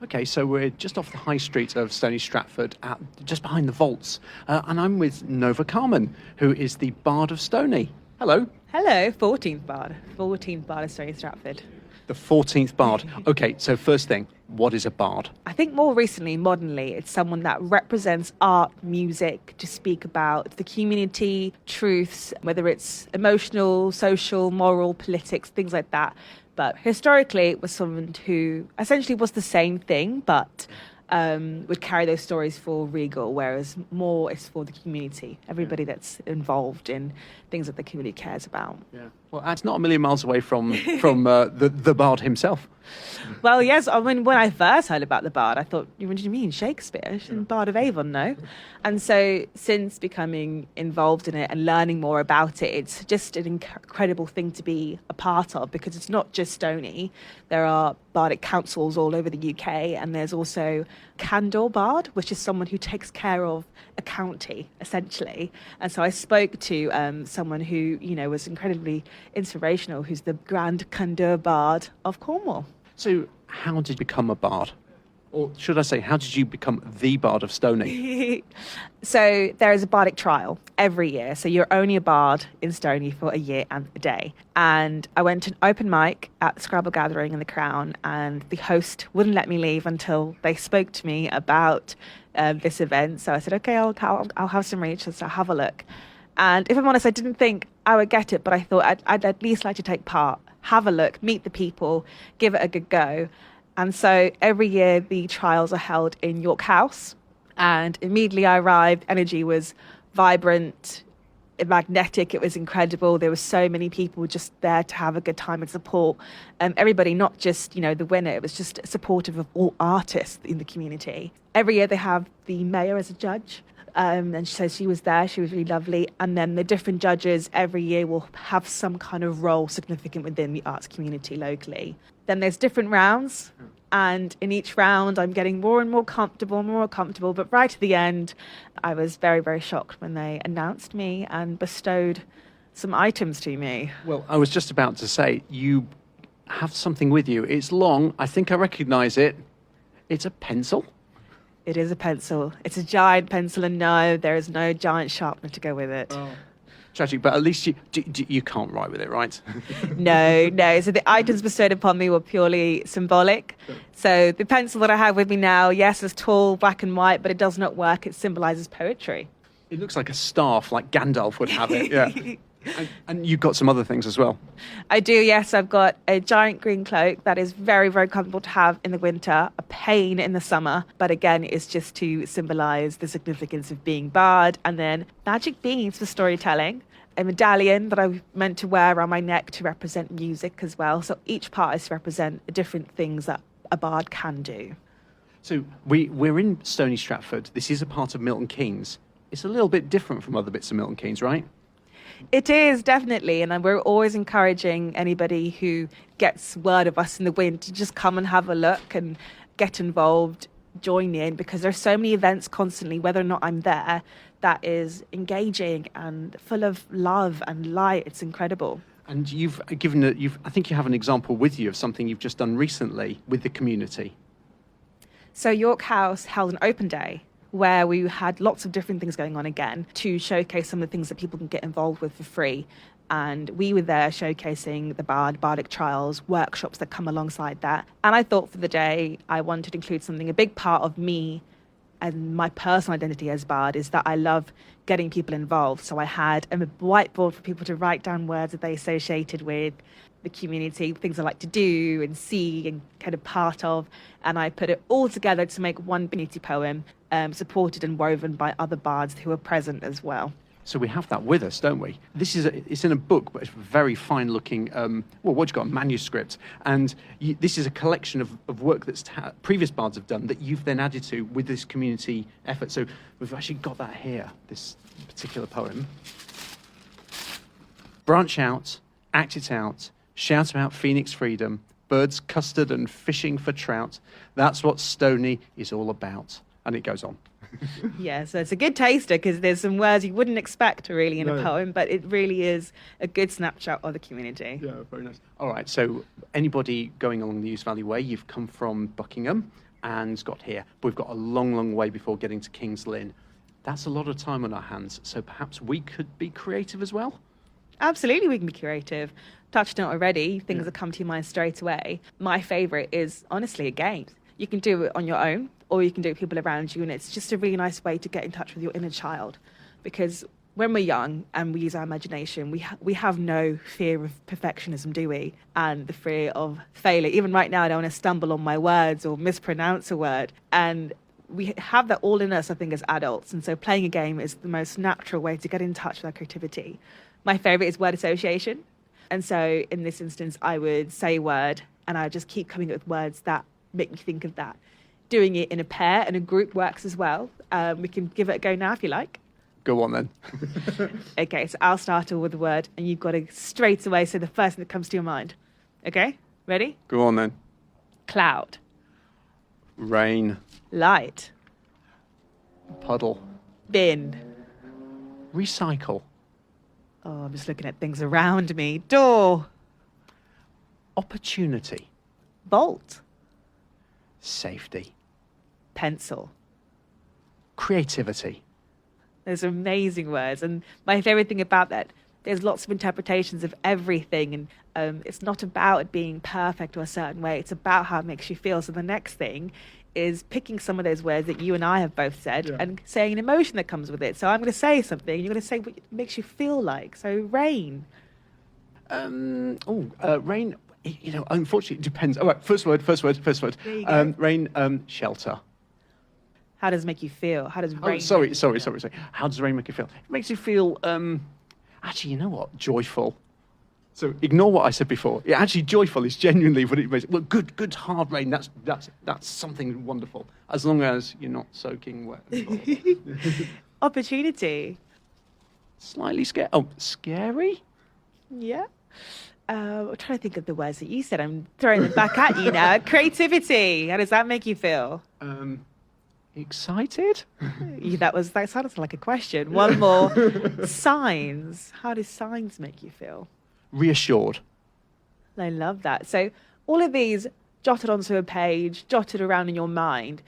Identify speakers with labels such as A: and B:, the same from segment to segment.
A: Okay, so we're just off the high street of Stony Stratford, just behind the vaults, and I'm with Nova Carmen, who is the Bard of Stony. Hello.
B: Hello, 14th Bard. 14th Bard of Stony Stratford.
A: The 14th Bard. Okay, so first thing, what is a Bard?
B: I think more recently, modernly, it's someone that represents art, music, to speak about the community, truths, whether it's emotional, social, moral, politics, things like that. But historically, it was someone who essentially was the same thing, but would carry those stories for Regal, whereas more is for the community, everybody that's involved in things that the community cares about.
A: Yeah. Well, that's not a million miles away from the Bard himself.
B: Well, yes, I mean, when I first heard about the Bard, I thought, what do you mean, Shakespeare? Bard of Avon, no? And so since becoming involved in it and learning more about it, it's just an incredible thing to be a part of, because it's not just Stony. There are bardic councils all over the UK, and there's also Candor Bard, which is someone who takes care of a county, essentially. And so I spoke to someone who, was incredibly inspirational, who's the Grand Candor Bard of Cornwall.
A: So how did you become a Bard? Or should I say, how did you become the Bard of Stony?
B: So there is a bardic trial every year. So you're only a bard in Stony for a year and a day. And I went to an open mic at the Scrabble Gathering in the Crown, and the host wouldn't let me leave until they spoke to me about this event. So I said, okay, I'll have some research, so I'll have a look. And if I'm honest, I didn't think I would get it, but I thought I'd at least like to take part, have a look, meet the people, give it a good go. And so every year the trials are held in York House, and immediately I arrived, energy was vibrant, magnetic, it was incredible. There were so many people just there to have a good time and support everybody, not just, the winner. It was just supportive of all artists in the community. Every year they have the mayor as a judge. And so she was there, she was really lovely. And then the different judges every year will have some kind of role significant within the arts community locally. Then there's different rounds, and in each round I'm getting more and more comfortable. But right at the end, I was very, very shocked when they announced me and bestowed some items to me.
A: Well, I was just about to say, you have something with you. It's long, I think I recognise it. It's a pencil.
B: It is a pencil. It's a giant pencil, and no, there is no giant sharpener to go with it.
A: Oh. Tragic, but at least you can't write with it, right?
B: No. So the items bestowed upon me were purely symbolic. So the pencil that I have with me now, yes, is tall, black and white, but it does not work. It symbolises poetry.
A: It looks like a staff, like Gandalf would have it, yeah. And you've got some other things as well.
B: I do, yes. I've got a giant green cloak that is very, very comfortable to have in the winter, a pain in the summer. But again, it's just to symbolise the significance of being bard. And then magic beads for storytelling. A medallion that I meant to wear around my neck to represent music as well. So each part is to represent different things that a bard can do.
A: So we're in Stony Stratford. This is a part of Milton Keynes. It's a little bit different from other bits of Milton Keynes, right?
B: It is, definitely, and we're always encouraging anybody who gets word of us in the wind to just come and have a look and get involved, join in, because there's so many events constantly, whether or not I'm there, that is engaging and full of love and light. It's incredible.
A: And I think you have an example with you of something you've just done recently with the community.
B: So York House held an open day where we had lots of different things going on again to showcase some of the things that people can get involved with for free. And we were there showcasing the bardic trials, workshops that come alongside that. And I thought for the day, I wanted to include something, a big part of me and my personal identity as bard is that I love getting people involved. So I had a whiteboard for people to write down words that they associated with the community, things I like to do and see and kind of part of. And I put it all together to make one community poem, supported and woven by other bards who are present as well.
A: So we have that with us, don't we? It's in a book, but it's very fine-looking, what you got, a manuscript. And this is a collection of work that previous bards have done that you've then added to with this community effort. So we've actually got that here, this particular poem. Branch out, act it out, shout about Phoenix freedom, birds custard and fishing for trout. That's what Stony is all about. And it goes on.
B: Yeah, so it's a good taster because there's some words you wouldn't expect really in a poem, but it really is a good snapshot of the community.
A: Yeah, very nice. All right, so anybody going along the Euse Valley Way, you've come from Buckingham, and got here. But we've got a long, long way before getting to Kings Lynn. That's a lot of time on our hands. So perhaps we could be creative as well?
B: Absolutely, we can be creative. Touched on it already, things that come to your mind straight away. My favourite is, honestly, a game. You can do it on your own, or you can do it with people around you, and it's just a really nice way to get in touch with your inner child. Because when we're young and we use our imagination, we have no fear of perfectionism, do we? And the fear of failure. Even right now, I don't want to stumble on my words or mispronounce a word. And we have that all in us, I think, as adults. And so playing a game is the most natural way to get in touch with our creativity. My favourite is word association. And so in this instance, I would say a word and I would just keep coming up with words that make me think of that. Doing it in a pair and a group works as well. We can give it a go now if you like.
A: Go on then.
B: Okay, so I'll start with a word and you've got to straight away say the first thing that comes to your mind. Okay, ready?
A: Go on then.
B: Cloud.
A: Rain.
B: Light.
A: Puddle.
B: Bin.
A: Recycle.
B: Oh, I'm just looking at things around me. Door.
A: Opportunity.
B: Bolt.
A: Safety.
B: Pencil.
A: Creativity.
B: Those are amazing words. And my favourite thing about that, there's lots of interpretations of everything. And it's not about it being perfect or a certain way. It's about how it makes you feel. So the next thing is picking some of those words that you and I have both said and saying an emotion that comes with it. So I'm going to say something. You're going to say what it makes you feel like. So rain.
A: Rain. You know, unfortunately, it depends. All right, first word.
B: There you go.
A: Rain, shelter.
B: How does it make you feel? How does rain?
A: Sorry. How does rain make you feel? It makes you feel, actually, you know what? Joyful. So ignore what I said before. Yeah, actually, joyful is genuinely what it makes. Well, good hard rain. That's something wonderful. As long as you're not soaking wet.
B: Opportunity.
A: Slightly scared. Oh, scary.
B: Yeah. I'm trying to think of the words that you said. I'm throwing them back at you now. Creativity. How does that make you feel?
A: Excited.
B: That sounded like a question. One more. Signs. How do signs make you feel?
A: Reassured.
B: I love that. So all of these jotted onto a page, jotted around in your mind,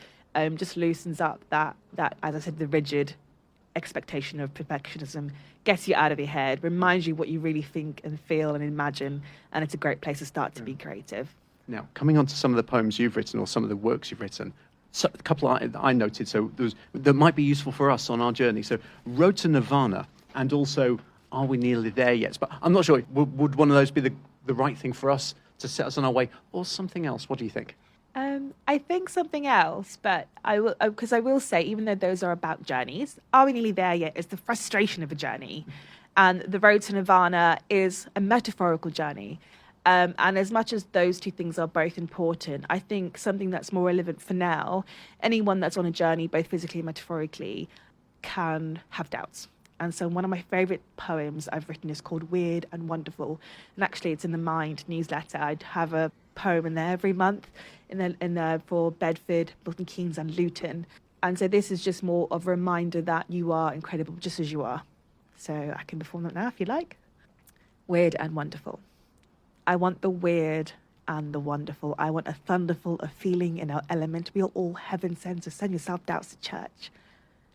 B: just loosens up that, as I said, the rigid expectation of perfectionism, gets you out of your head, reminds you what you really think and feel and imagine, and it's a great place to start to be creative.
A: Now, coming on to some of the poems you've written or some of the works you've written, so a couple I noted, so that might be useful for us on our journey. So, Road to Nirvana, and also, Are We Nearly There Yet? But I'm not sure, would one of those be the right thing for us to set us on our way, or something else? What do you think?
B: I think something else, but I will say, even though those are about journeys, Are We Nearly There Yet is the frustration of a journey. And the Road to Nirvana is a metaphorical journey. And as much as those two things are both important, I think something that's more relevant for now, anyone that's on a journey, both physically and metaphorically, can have doubts. And so one of my favourite poems I've written is called Weird and Wonderful. And actually it's in the Mind newsletter. I'd have a poem in there every month in there for Bedford, Milton Keynes and Luton. And so this is just more of a reminder that you are incredible just as you are. So I can perform that now if you like. Weird and wonderful. I want the weird and the wonderful. I want a thunderful of feeling in our element. We are all heaven sent, so send your self-doubts to church.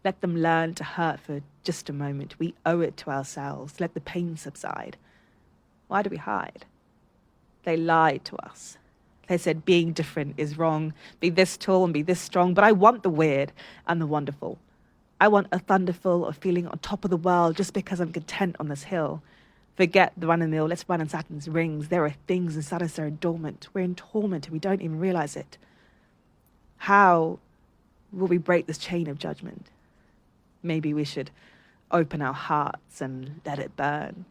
B: Let them learn to hurt for just a moment. We owe it to ourselves. Let the pain subside. Why do we hide? They lied to us. They said being different is wrong. Be this tall and be this strong. But I want the weird and the wonderful. I want a thunderful of feeling on top of the world just because I'm content on this hill. Forget the run-and-mill. Let's run on Saturn's rings. There are things inside us that are dormant. We're in torment and we don't even realize it. How will we break this chain of judgment? Maybe we should open our hearts and let it burn.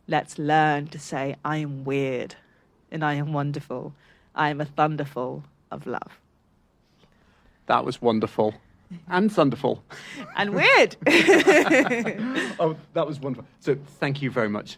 B: Let's learn to say, I am weird and I am wonderful. I am a thunderful of love.
A: That was wonderful. And thunderful.
B: And weird.
A: Oh, that was wonderful. So thank you very much.